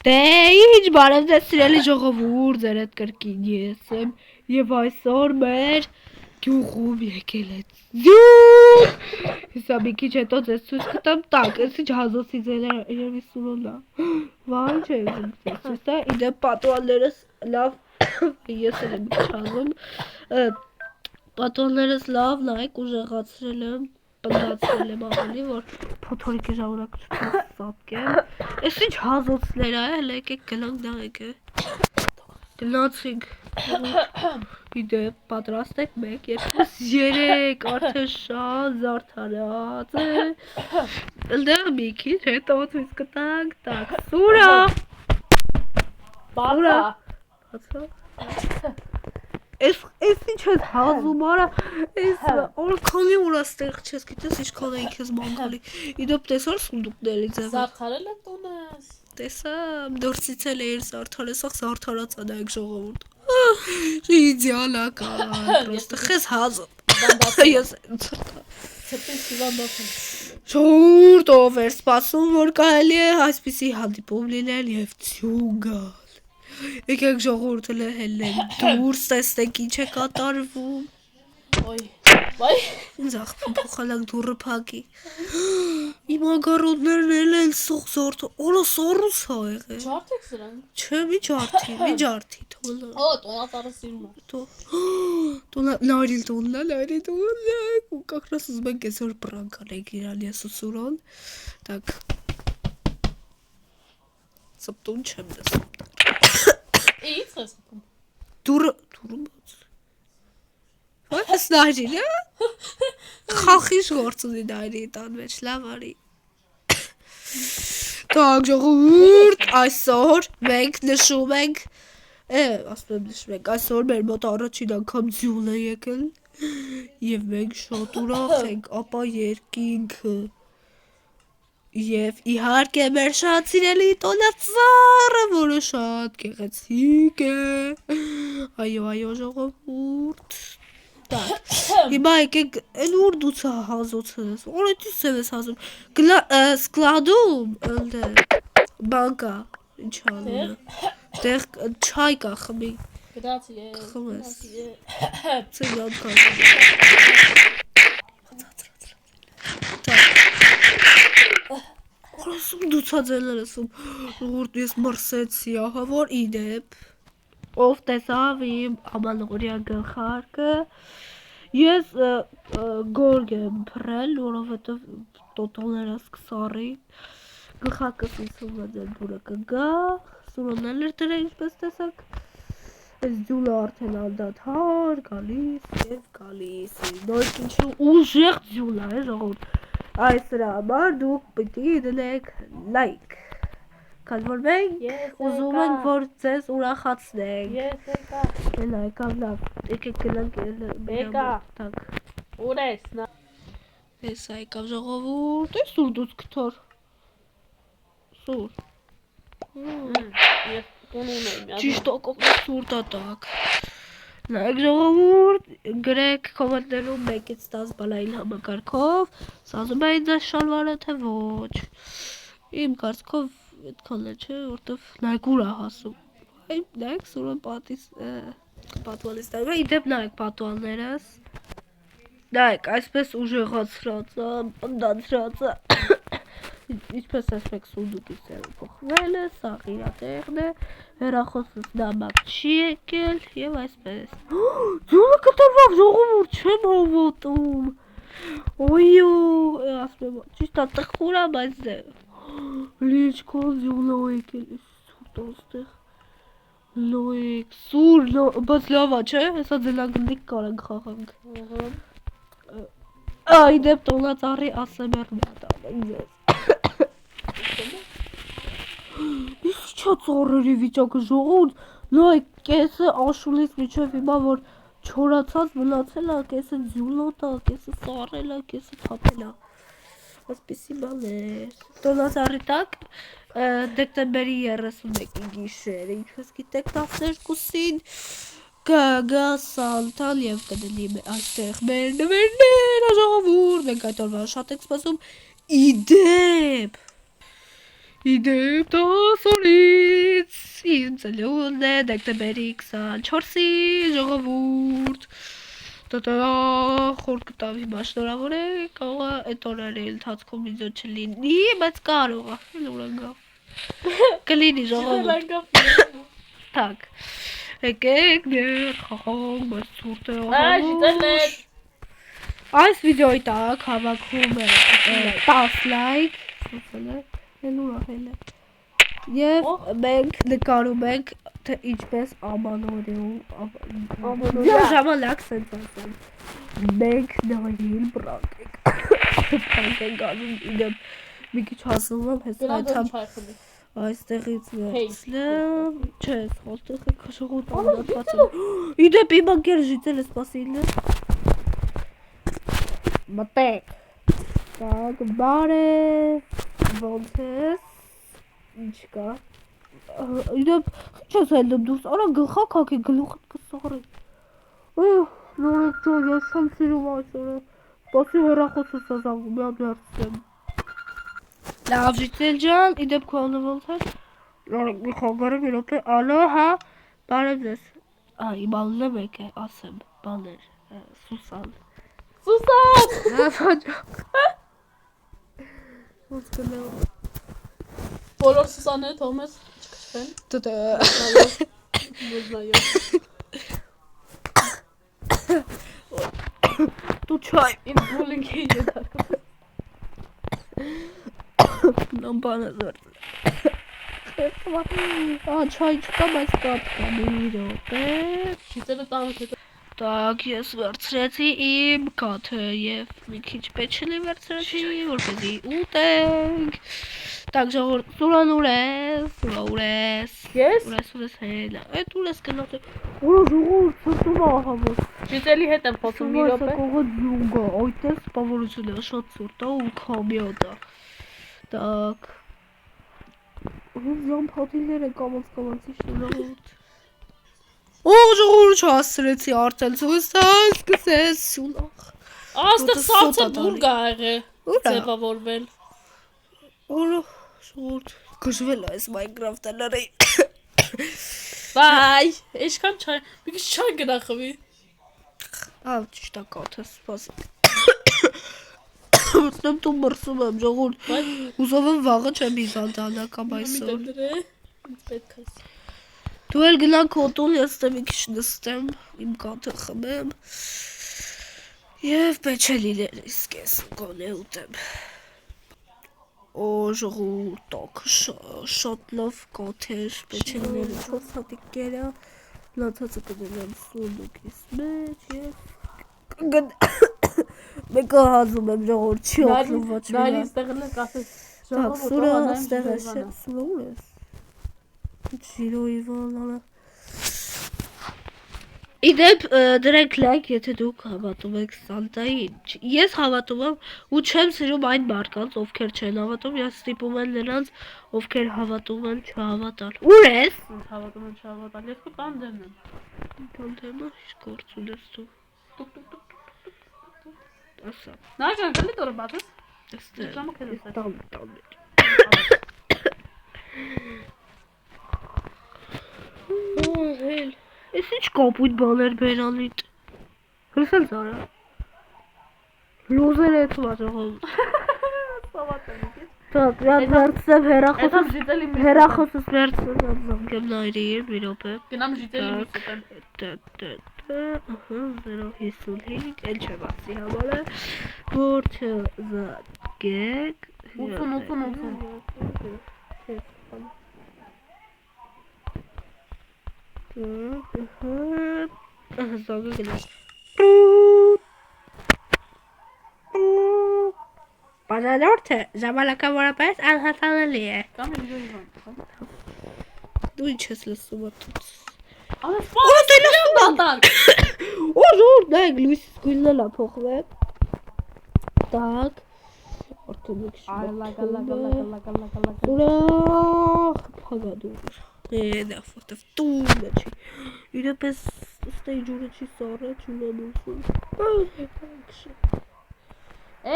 Դե ինչ բարև ձեզ սիրելի ժողովուրդ, ձեր հետ կրկին ես եմ եւ այսօր մեր գյուղում եկել է ձյուն։ Հեսա մի քիչ հետո ձեզ ցույց կտամ, տակ, այս ինչ հազոցի ձեները երևի սուրոնա։ Վայ չէ, ցույց տա, իդե պատուաններս լավ ես եմ չազում։ Պատուաններս լավ նայեք ուժեղացրել եմ, պնդացրել եմ ավելի, որ փոթորիկի ժամանակությունը սատկեմ։ Այս ինչ հազոցներ է, հələ եկեք գնանք նայեք։ Գնացինք։ Իդե պատրաստ եք 1, 2, 3, արդեն շատ զարդարած է։ Դե մի քիչ հետո ցույց կտանք, տակ, սուրա։ Բացա։ Բացա։ Այս ինչ ես հազում արա, այս օրքանի ուրա ստեղ չես գիտես ինչքան էի քեզ մանգալի։ Իդեպ տեսար սունդուկների ձևը։ Զարդարել է տունես։ Տեսա, դուրսից էլ էր զարդարել, սա զարդարած է նայեք ժողովուրդ։ Իդեալական, պրոստը խես հազում։ Ես Ցտին սիվանդացում։ Շուրտ ով էր սպասում, որ կարելի է այսպիսի հանդիպում լինել եւ ձյուն գալ։ Եկեք ժողովուրդ հելենք դուրս տեսնենք ինչ է կատարվում։ Ոյ, վայ։ Ինձ աղբին փոխանակ դուրը փակի։ Իմ ագարոտներն էլ սող զորթ, օլա սառուս հա եղել։ Ջարդեք սրանք։ Չէ, մի ջարդի, թոլա։ Օ, տոնատարը սիրում է։ Տոնա, նարիլ տոննա, ու կակրաս ուզում ենք այսօր պրանք անենք իրան ես ու Սուրոն։ Так։ Սպտուն չեմ լսում։ Ինչ ես ասում։ Դուրը բաց։ Ո՞րս նայրին, հա։ Խախիշ գործ ունի նայրի տան մեջ, լավ արի։ Так, ժողովուրդ, այսօր մենք նշում ենք, ասում եմ նշում ենք, այսօր մեր մոտ առաջին անգամ ձյուն է եկել եւ մենք շատ ուրախ ենք, ապա երկինքը Եվ իհարկե մեր շատ սիրելի տոնածառը, որը շատ գեղեցիկ է։ Այո, ժողովուրդ։ Так, հիմա եկեք, էլ ուր դու հազոցը ես, օրեցից ես հազում։ Սկլադում, բանկա, ինչ անունը։ Դեղ չայ կա խմի։ Գրացի է։ Խմես։ Ցեգան կա։ Ասում դուցածել էր ասում, որ ես մրսեցի, ահա որ իդեպ, ով տեսավ իմ ամանորյա գլխարկը, ես գորգ եմ փռել, որովհետև տոտալներս կսարի, գլխարկս իսում է ձեր դուրը կգա, Սուրոնն էր դրա ինչպես տեսակ, այս ձյունը արդեն անդադար, գալիս, նորից ինչու ուժեղ ձյուն է, ժողովուրդ, Այս դրա համար դուք պիտի դնեք լայք, քան որ մենք ուզում ենք, որ ձեզ ուրախացնենք։ Ես եկա։ Έλα, եկավ լավ, եկեք գնանք Եկա։ Ուր ես նա։ Հեսա եկավ ժողովուրդ, այս սուր դուց կթոր։ Սուր։ Ես տուն ունեմ։ Ճիշտ ակով սուր տատակ։ Նայեք ժողովուրդ, գրեք կոմենտներում 1-ից 10 բալային համակարգով, սազում է ինձ այս շալվարը, թե ոչ։ Իմ կարծքով այդքան է չէ, որտև նայեք ուր է հասում։ Նայեք Սուրոն պատուանից տարվա, իդեպ նայեք պատուաններս։ Նայեք, այսպես ուժեղացրած է, պնդացրած է։ Ինչպես ասեք սունդուկի սերը փոխվել է, սա իրա տեղն է, հեռախոսս նամակ չի եկել եւ այսպես։ Ձյունը կտրվավ ժողովուրդ, չեմ հավատում։ Ոյո, ասում եմ, ճիշտ է տխուր է, բայց դե։ Լիչքան ձյունը եկել է սուրտ աստեղ։ Լոյք, սուր, բայց լավ է, չէ՞, հեսա ձելագնդիկ կարանք խաղանք։ Իդեպ տոնածառի ASMR-ն է տանը ինձ։ Ինչա ծառերի վիճակը ժողովուրդ, նայեք, կեսը աշունից միջև հիմա որ չորացած մնացել է, կեսը ձյունոտ է, կեսը սառել է, կեսը թափել է։ Այսպիսի բաներ։ Տոնածառի տակ դեկտեմբերի 31-ի գիշերը, ինչպես գիտեք 12-ին կգա Սանտան եւ կդնի այստեղ մեր նվերները ժողովուրդ, մենք այդ օրվա շատ ենք սպասում, իդեպ 10 օրից ծնունդ է դեկտեմբերի 24-ի ժողովուրդ։ Տտա խոր կտավ հիմա շնորհավոր է կարող է այդ օրերի ընթացքում վիդեո չլինի, բայց կարող է լուրանգա։ Կլինի ժողովուրդ։ Так. Եկեք դեր խաղող բայց ցուրտ է Ջիտելներ։ Այս վիդեոյի տակ հավաքում է 10 լայք, եւ մենք նկարում ենք թե ինչպես ամանորյա ժամանակ սենց ասեմ մենք նայել բրանկ ենք անում իդեմ մի քիչ հասնում եմ հեսայթամ այստեղից վերցնեմ չէ սխալտեղ է քաշողոտ անապացել իդեպ իմ անգեր ժիտել է սպասիլը մտեք так բարև ոնց ես ինչ կա իդեպ չես հելնում դուրս արա գլխակ հակի գլուխդ կսարի նորեկ ջան ես չեմ սիրում այս օրը սպասի հեռախոսս ազանգում միամ ներսեմ լավ ժիտել ջան իդեպ քո անունը ոնց է նորեկ մի խանգարեմ մի րոպե ալո հա բարև ձեզ իմ անունը մեկ է ասեմ բաներ Սուսան Սուսան ոնց կնեմ Բոլոր Սուսանները թողում ես չքշվեն դու չայ իմ բուլինգ է ետարկում նամ բանը զորձ չայ չկա բայց կապ կա մի րոպե Ջիտելը տանուք հետո Так, ես վերցրեցի իմ կաթը եւ մի քիչ պեչելի վերցրեցի, որպեսզի ուտենք։ Так, ժողովուրդ, Սուրան ուր ես։ Ես Ուր հելա։ Այդ ուր ես գնաց։ Ուր ժողովուրդ, ցրտում ահավոր։ Ջիտելի հետ եմ խոսում մի րոպե Կողոտ յունգա, այդտես սպավորություն է, շատ ցուրտ է ու քամիոտ է։ Так։ Ոնց զամ փաթիլները կամած շնորհավոր։ ժողովուրդ չհասցրեցի արդեն ցույց տալ, սկսեց սյունախ։ Աստեղ սացը բուրգ ա եղել ձևավորվել Օրո շուրջ գժվել այս Minecraft-ը Բայ, էշքան չայ, մի քիչ չայ գնախվի ճիշտ է կաթը, սպասի Մտնեմ տուն մրսում եմ, ժողովուրդ Ուզով եմ վաղը չեմ իզանդանակամ այսօր Ինձ պետք ես Դու էլ գնանք հոտուն, ես տեմ մի քիչ նստեմ, իմ կաթը խմեմ և պեչելիներ իսկ ես գոնե ուտեմ ժողովուրդ տակ շատ լավ կաթեր, պեչելիները 4 հատիկերը լացածը կդնեմ սունդուկիս մեջ և մեկը հազում եմ ժողովուրդ չի օգնում ոչ միայն Նայրի ստեղն է կասես Սուրը ստեղ է շետ, սուրը ուր ես Ժիրոյի վալանը Իդեպ դրեք լայք, եթե դուք հավատում եք Սանտային Ես հավատում եմ ու չեմ սիրում այն մարդկանց, ովքեր չեն հավատում Ես ստիպում են նրանց, ովքեր հավատում են չհավատալ Ուր ես? Հավատում են չհավատալ, ես քո տանդեմն եմ Տանդեմը, ինչ գործ ունես դու Ասա Նա ջան, գլի դորը բացես Ես ինչ կապույտ բաներ բերանիտ Հրսել ծարա Լոզեր է թվաժողով Так, я վերցնեմ հեռախոսս վերցնեմ զանգեմ նայրի մի րոպե Գնամ ժիտելի մի կուտեմ 055 էլ չէ բացի համարը որ չզանգեք 80 Զանգը գնաց Բանանորդը ժամանակավորապես անհասանելի է Կամ է վիդեոյի վան Դու ինչ ես լսում ատուց Անասպանս է լսում ատան Օժոր, նայք լույսից գույնն է փոխվել Так Արդեն մի քիչ Ուրախ Փագադուր Դա ֆոտո տունը չի Իրապես ստեյ ջուրը չի սարը չունանություն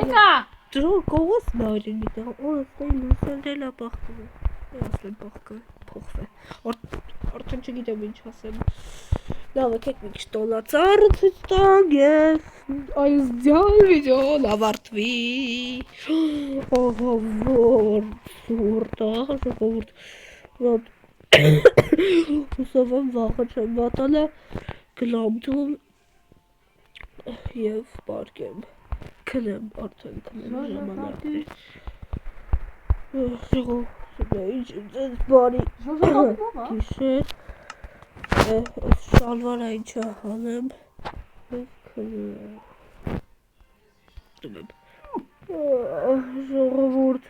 Էկա Դրո կողոս նայրին միտեղ օրը ստեյ լույսն էլ է պախվում Ես եմ պախկը փոխվել Արդեն չգիտեմ ինչ ասեմ։ Լավ, եկեք մի քիչ տոնածառը ցույց տանք եւ այս ձյալ վիդեոն ավարտվի։ Ահա որ սուրտա, ժողովուրդ։ Ուրոտ հուսով եմ վաղը չեմ վատալը գլամդում եւ պարկեմ։ Քնեմ, արդեն քնեմ ժամանակն է։ Ժողովուրդ, ինչ բարի գիշեր։ Շալվարը ինչա հանեմ ժողովուրդ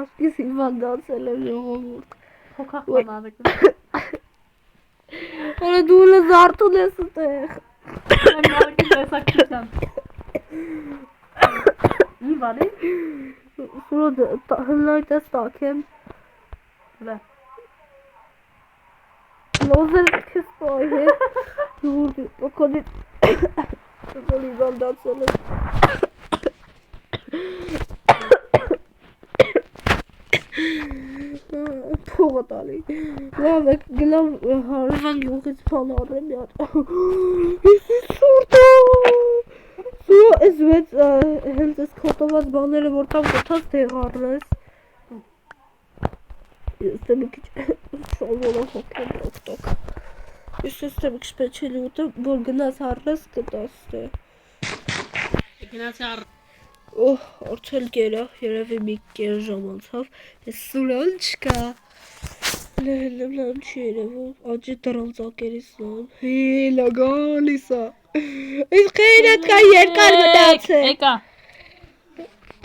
ասկիս հիվանդացել եմ ժողովուրդ Հոգախ բանարեք Որը դու լզարտուն ես ուտեղ Եմ նարեկի տեսակիցան Մի վարի Սուրոդ հլայտ ես տակեմ Լե Լոզեր քեզ պայ է ժողովուրդ օքոնի հիվանդացել եմ Փողը տալի Լավ եք գլավ հարևան գյուղից բան առեմ մի հատ Իսի սուրտա Սուրո ես վեց հենց ես քոտոված բաները որտավ գտած դեղ առնես Ես դե մի քիչ շալվորա հոգեմ օգտոք Ես ես դե մի քիչ պեչելի ուտեմ որ գնաս առնես գտաս դե Գնացի առ Արդեն գերա երևի մի կեր ժամ անցավ Ես սուրոն չկա Լեմ չի երևում Աջի դրալ ծակերից լան Հիլա գալիս է Ես խեյրդ կա երկար մնաց է Եկա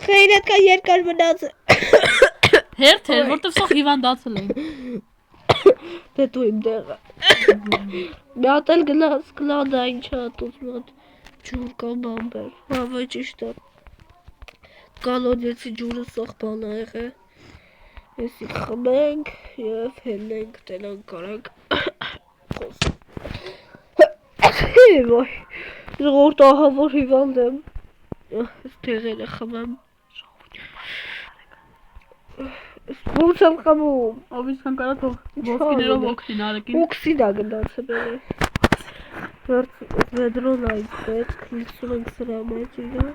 Խեյրդ կա երկար մնաց է Հերթ էր, որտև սող հիվանդացել եմ Դե դու իմ դեղը Մի հատ էլ գնաց կլադա ինչա տուց մատ Ջուր կամ բամբեր Հավայ ճիշտ է Կալոդեցի ջուրը սող բան է եղե Եսի խմենք և հելնենք տենանք կարանք խոս Վայ Ժողորդ ահա որ հիվանդ եմ Ես տեղերը խմեմ Ոնց եմ խմում Ով իսկան կարա թող ոսկիներով ոգնին արեկին Օքսիդա գնաց է բերը Վերց վեդրոն այդ պետք լիցում ենք սրա մեջ իրը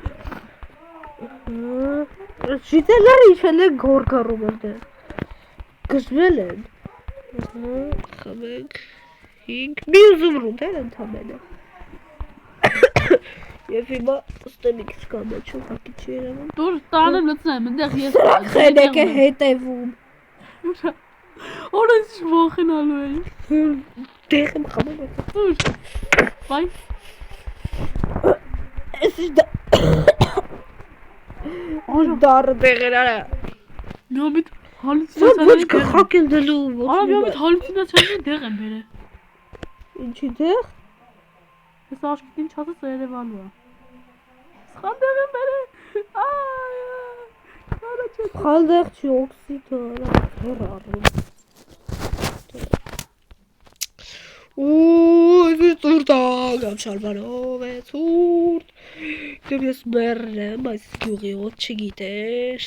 Շիտելար ինչ են են գորգարում են դեր Գժվել են Խմենք Հինք մի ուզում ռուտ են ընդամենը Եվ հիմա ստեմ մի քիչ կամեչում հակի չի երևում Դուր տանեմ լծնեմ, ընդեղ ես Խենեք է հետևում Օրը ինչ ոխենալու էի Դեղ եմ խմում Դուր Բայ Ես ինչ դարը դեղեր արա Միամիտ Ոչ հալուցինացիաների կխակ են դելու Արա միամիտ հալուցինացիաների դեղ եմ բերը Ինչի դեղ? Ես աշկիտին չասած երևալու է Սխան դեղ եմ բերը Արա չէ Խալ դեղ չի օքսիդը արա հեր առում Ուй, ծուրտ ագամ շալվարով է ծուրտ Դեմ ես մերն եմ այս գյուղի ոտ չգիտեր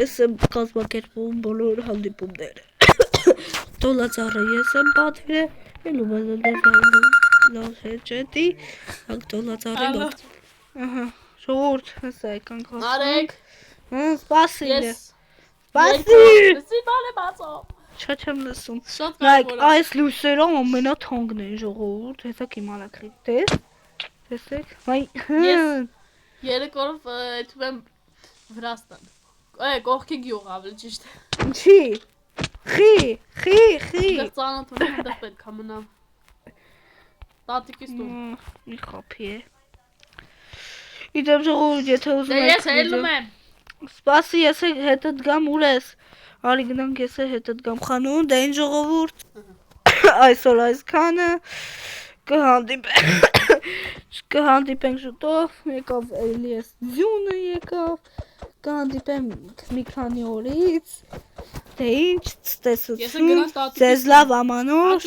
Ես եմ կազմակերպում բոլոր հանդիպումները Տոլածառը ես եմ պատվիրը Ելում են լավ հեջետի Հակ տոլածառի գոտ Ահա, շողորդ հսայք անգամ Արեք Սպասի Ես Սպասի Սի բան է բացո Շատ չեմ լսում Շատ Նայք, կարևոր է այս լույսերը ամենաթանկն են ժողովուրդ, հեսակ իմանաք տես, տեսեք, վայ, Ես երեք օրով եթում եմ Վրաստան Կողքի գյուղ ավելի ճիշտ Ինչի, խի Դեղ ծանոթ ունեմ, դեղ պետք է մնամ Տատիկիս տուն Մի խապի է Իդեմ ժողովուրդ, եթե ուզում եք Ես հելնում եմ Սպասի, ես հետըտ գամ ուր ես Արի գնանք ես հետըտ գամ խանուն, դե ինչ ժողովուրդ Այսօր այսքանը Կհանդիպենք շուտով Եկավ էլի ես ձյունը եկավ Կհանդիպենք մի քանի օրից Դե ինչ, Ես տեսություն եմ գնաց տատիկիս Ձեզ լավ ամանոր